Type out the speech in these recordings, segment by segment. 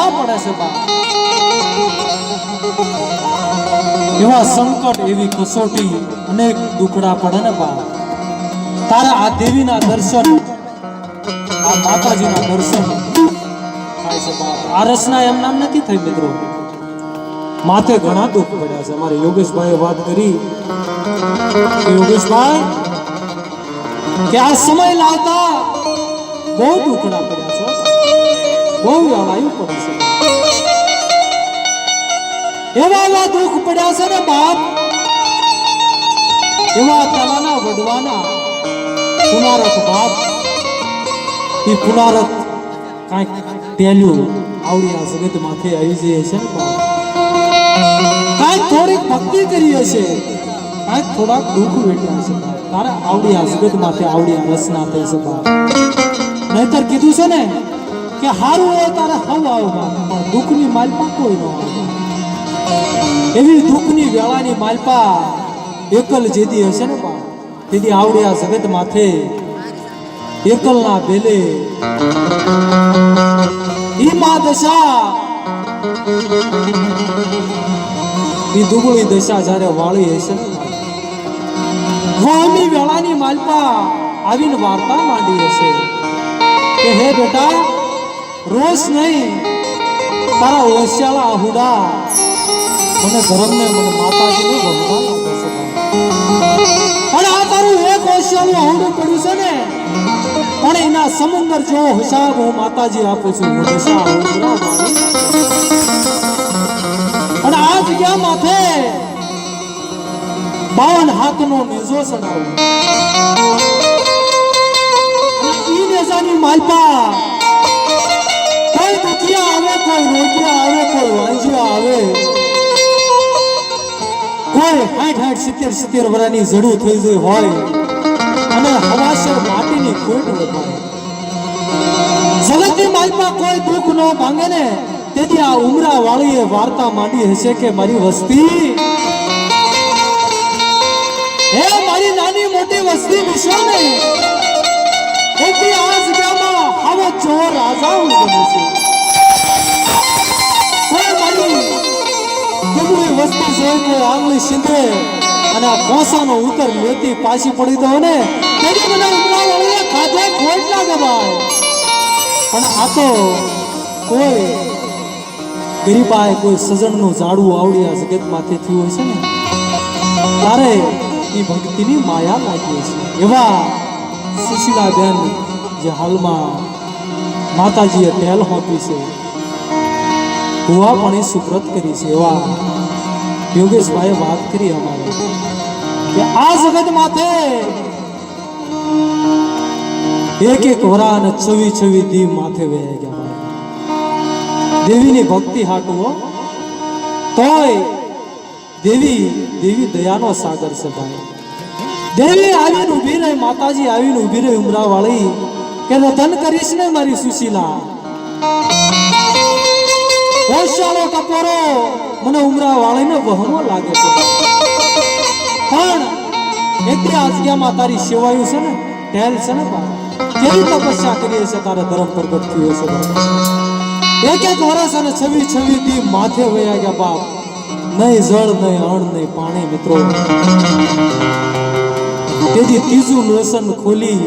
રોવા પડે છે બા. એવા સંકટ, એવી કસોટી, અનેક દુખડા પડે ને બા. તારા આ દેવીના દર્શન, આ માતાજીના દર્શન થાય છે બા. આ રચના એમ નામ નથી થઈ મિત્રો, માથે ઘણા દુઃખ પડ્યા છે. અમારે યોગેશભાઈએ વાત કરી કે યોગેશભાઈ કે આ સમય લાવતા બહુ દુખડા પડ્યા છે, બહુ વેળાયું પડે છે. એવા દુઃખ પડ્યા છે ને બાપ, એવા તલાના વડવાના પુનારક બાપ. એ પુનારક કાંઈક ટેલ્યું આવડી આ જગત માથે આવી જાય છે ને બાપ. કાંઈક થોડીક ભક્તિ કરી હશે, કાંઈક થોડાક દુઃખ વેઠ્યા છે બાપ. તારે આવડી આ જગત માથે આવડી આ રચના થઈ છે બાપ. નહીતર કીધું છે ને કે હારું હોય તારે હવ આવ બાપ, પણ દુઃખની માલપા કોઈ ન આવે. એવી દુઃખની વેળાની માલપા એકલ જેદી હશે ને બાપ, તેથી આવડી આ જગત માથે એકલના બેલે ઈ મા દશા, ઈ દુબળી દશા જ્યારે વાળી હશે ને વામી વેળાની માલપા આવીને વાર્તા માંડી હશે કે હે બેટા રોષ નહીં, તારા ઓશિયાળા આહુડા મને ધર્મને, મને માતાજીને ભગવાન લાગે છે. અને આ તારું એક ઓશિયાળું આહુડું પડ્યું છે ને, પણ એના સમુદ્ર જો હિસાબ હું માતાજી આપું છું. અને આ જગ્યા માથે 52 હાથનો નેજો ચડાવું, ઈ નેજાની માલપા કોઈ દુખિયા આવે, કોઈ રોગિયા આવે, કોઈ વાંજિયા આવે, કોઈ 60-70 વર્ષની જડું થઈ ગઈ હોય અને હવાસર માટીની ખોટ વધારે જગતની માલપા કોઈ દુઃખ ન ભાંગે ને, તેથી આ ઉમરા વાળીએ વાર્તા માંડી હશે કે મારી વસ્તી, હે મારી નાની મોટી વસ્તી વિશ્વ ને એથી આ જગ્યામાં આવો જો રાજા હું બનું છું. કોઈ મારી દુબળી વસ્તી છે કે આંગળી સિંધે અને આ કોસાનો ઉતર લેતી પાછી પડી દો ને, તેથી મને ઉમરા વાળીએ ખાધે ખોટ લાગે ભાઈ. પણ આ તો કોઈ ગરીબાએ કોઈ સજણનું ઝાડવું આવડી આ જગતમાંથી થયું હશે ને, તારે એ ભક્તિની માયા લાગી છે. એવા સુશીલાબેન જે હાલમાં માતાજીએ ટેલ હોપી છે, ભુવા પણ એ સુપ્રત કરી છે. એવા યોગેશભાઈએ વાત કરી અમારે કે આ જગત માથે એક વરા અને 26 દીવ માથે વહી ગયા. દેવીની ભક્તિ હાટવો તોય દેવી દયાનો સાગર છે ભાઈ. દેવી આવીને ઊભી રહી, માતાજી આવીને ઊભી રહી ઉમરા વાળી કે રતન કરીશ ને મારી સુશીલા, ઓશાળો ટપોરો મને ઉમરા વાળીને વહમો લાગે છે, પણ એકદી આ જગ્યામાં તારી સેવાયું છે ને, ટેલ છે ને બા, કેવી તપસ્યા કરી હશે, તારે ધર્મ પ્રગટ થયું હશે બા. એક વર્ષ અને 26 દી માથે વયા ગયા બાપ. નહીં જળ, નહીં અણ, નહીં પાણી મિત્રો. તેથી ત્રીજું લોસન ખોલી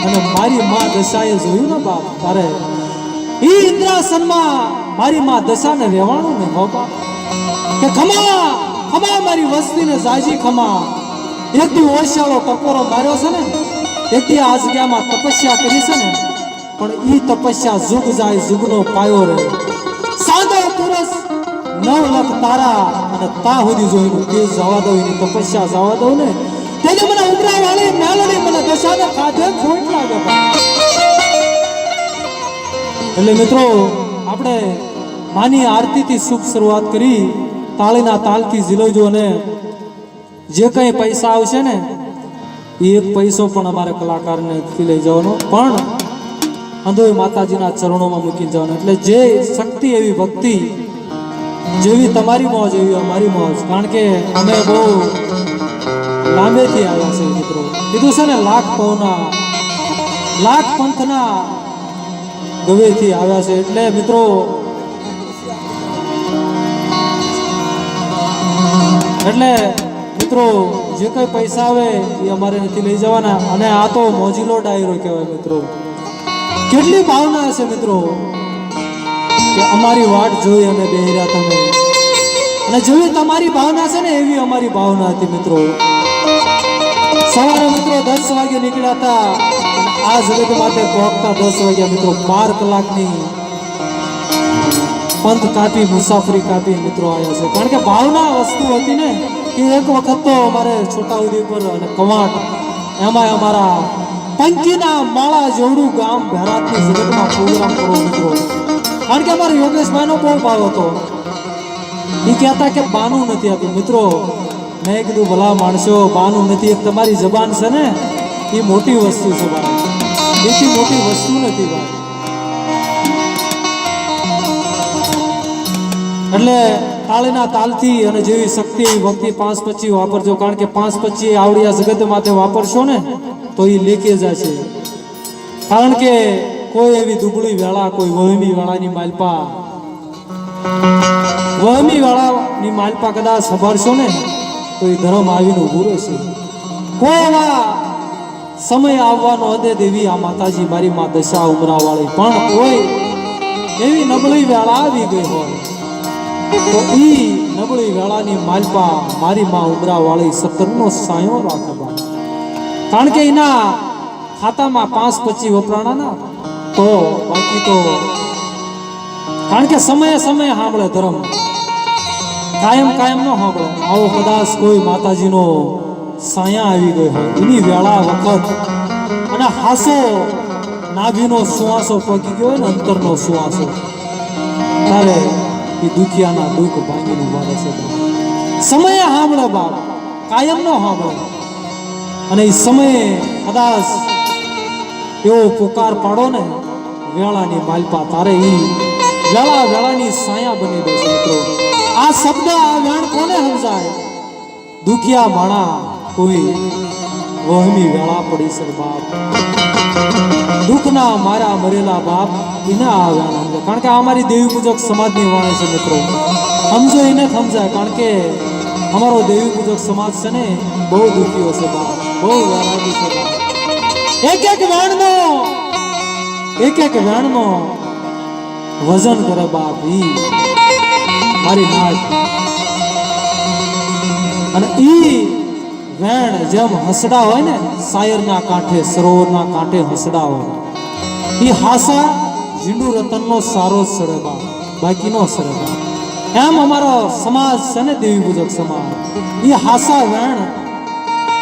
અને મારી માં દશાએ જોયું ને બાપ, તારે ઈ ઇન્દ્રાસનમાં મારી માં દશાને રહેવાનું ને હો બાપ, કે ખમા ખમા મારી વસ્તીને જાજી ખમા. એકદી ઓશિયાળો ટપોરો માર્યો છે ને, એકદી આ જગ્યામાં તપસ્યા કરી છે ને, પણ ઈ તપસ્યા જુગ જાય જુગનો પાયો રહે. સાદો પુરુષ 9 લાખ તારા અને તા સુધી જોઈને તેજ જવા દઉં, એની તપસ્યા જવા દઉં ને, તેને મને ઉમરા વાળી મેલડી મને દશાને ખાધે ખોટ લાગે. એટલે મિત્રો આપણે માની આરતીથી શુભ શરૂઆત કરી, તાળીના તાલથી ઝીલવજો. અને જે કંઈ પૈસા આવશે ને એ એક પૈસો પણ અમારે કલાકારને લઈ જવાનો, પણ અંધોઈ માતાજીના ચરણોમાં મૂકી જવાનું. એટલે જે શક્તિ એવી ભક્તિ જેવી તમારી મોજ એવી અમારી મોજ, કારણ કે અમે બહુ લાંબેથી આવ્યા છે મિત્રો. કીધું છે ને લાખ પૌના લાખ પંથના ગવેથી આવ્યા છે. એટલે મિત્રો એટલે મિત્રો જે કઈ પૈસા આવે એ અમારે નથી લઈ જવાના. અને આ તો મોજીલો ડાયરો કહેવાય મિત્રો. કેટલી ભાવના હશે મિત્રો કે અમારી વાટ જોઈ અને બેહર્યા તમે, અને જેવી તમારી ભાવના છે ને એવી અમારી ભાવના હતી મિત્રો. સવારે મિત્રો 10 વાગે નીકળ્યા હતા, આ જગત માટે પહોંચતા 10 વાગ્યા મિત્રો. 12 કલાકની પંથ કાપી, મુસાફરી કાપી મિત્રો આવ્યા છે. કારણ કે ભાવના વસ્તુ હતી ને કે એક વખત તો અમારે છોટાઉદેપુર અને કવાંટ, એમાં અમારા પંખીના માળા જેવડું ગામ ભેરાતની જગતમાં પ્રોગ્રામ કરવો મિત્રો. કારણ કે અમારા યોગેશભાઈનો બહુ ભાવ હતો. એ કહેતા કે બાનું નથી આપ્યું મિત્રો. મેં કીધું ભલા માણસો, બાનું નથી, એક તમારી જબાન છે ને એ મોટી વસ્તુ છે ભાઈ, એથી મોટી વસ્તુ નથી ભાઈ. એટલે તાળીના તાલથી અને જેવી શક્તિ ભક્તિ 5-25 વાપરજો. કારણ કે 5-25 આવડિયા જગત માટે વાપરશો ને તો એ લેકે જશે. કારણ કે કોઈ એવી દુબળી વેળા, કોઈ વહમી વેળાની માલપા, વહમી વેળાની માલપા કદાચ સંભાળશો ને તો એ ધર્મ આવીને ઊભું રહેશે. કોઈ એવા સમય આવવાનો હદે દેવી આ માતાજી મારી માં દશા ઉમરાવાળી, પણ કોઈ એવી નબળી વેળા આવી ગઈ હોય તો ઈ નબળી વેળાની માલપા મારી માં ઉમરાવાળી 17નો સાયો રાખે. કારણ કે એના ખાતામાં 5-25 વપરાણા ના તો બાકી તો, કારણ કે સમયે સમયે સાંભળે ધર્મ, કાયમ કાયમ ન સાંભળે. આવો કદાચ કોઈ માતાજીનો સાયા આવી ગયો હોય એની વેળા વખત અને હાસો નાભીનો સુવાસો પગી ગયો હોય ને, અંતરનો સુવાસો, ત્યારે એ દુખિયાના દુઃખ ભાંગીને ઉભા છે. સમયે સાંભળે બાપ, કાયમ ન સાંભળે. અને એ સમયે કદાચ એવો પુકાર પાડો ને વેળાની માલપા, તારે એ વેળા વેળાની સાયા બની દેશે મિત્રો. આ શબ્દ, આ વેણ કોને સમજાય? દુખિયા માણા કોઈ વહમી વેળા પડી છે બાપ, દુઃખના મારા મરેલા બાપ એના આ વેણ સમજાય. કારણ કે આ અમારી દેવી પૂજક સમાજની વાણી છે મિત્રો. સમજો એને સમજાય. કારણ કે અમારો દેવી પૂજક સમાજ છે ને બહુ દુખીઓ છે બાપ, બહુ વૈરાગી છે બાપ. એક એક વેણનો વજન કરે બાપ ઈ મારી નાચ. અને ઈ વેણ જેમ હસડા હોય ને, સાયરના કાંઠે, સરોવરના કાંઠે હસડા હોય, ઈ હાસા ઝીંડુ રતનનો સારો સડે બાપ, બાકી નો સડે બાપ. એમ અમારો સમાજ છે ને દેવી પૂજક સમાજ, ઈ હાસા વેણ,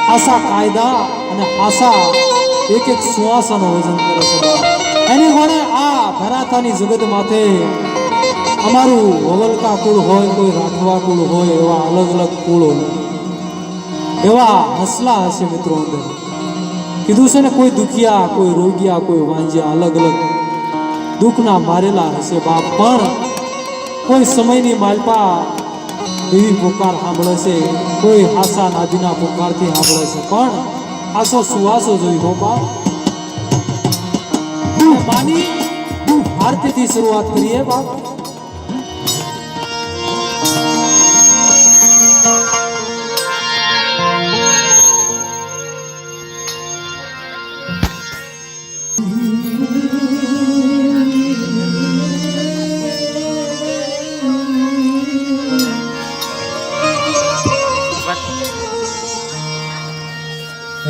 હાસા કાયદા અને હાસા એક એક સુવાસાનો વજન કરે છે બાપ. એની વડે આ ભરાતાની જગત માથે અમારું વવલકા કુળ હોય, કોઈ રાઠવા કુળ હોય, એવા અલગ અલગ કુળ હોય, એવા હસલા હશે મિત્રો અંદર. કીધું છે ને કોઈ દુખિયા, કોઈ રોગિયા, કોઈ વાંજ્યા, અલગ અલગ દુઃખના મારેલા હશે બાપ. પણ કોઈ સમયની માલપા એવી પુકાર સાંભળે છે, કોઈ હાસા નાદીના પુકારથી સાંભળે છે, પણ આસો સુવાસો જોઈ હો બાપ. માની આરતીથી શરૂઆત કરીએ બાપ.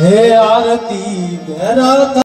હે આરતી ભેરા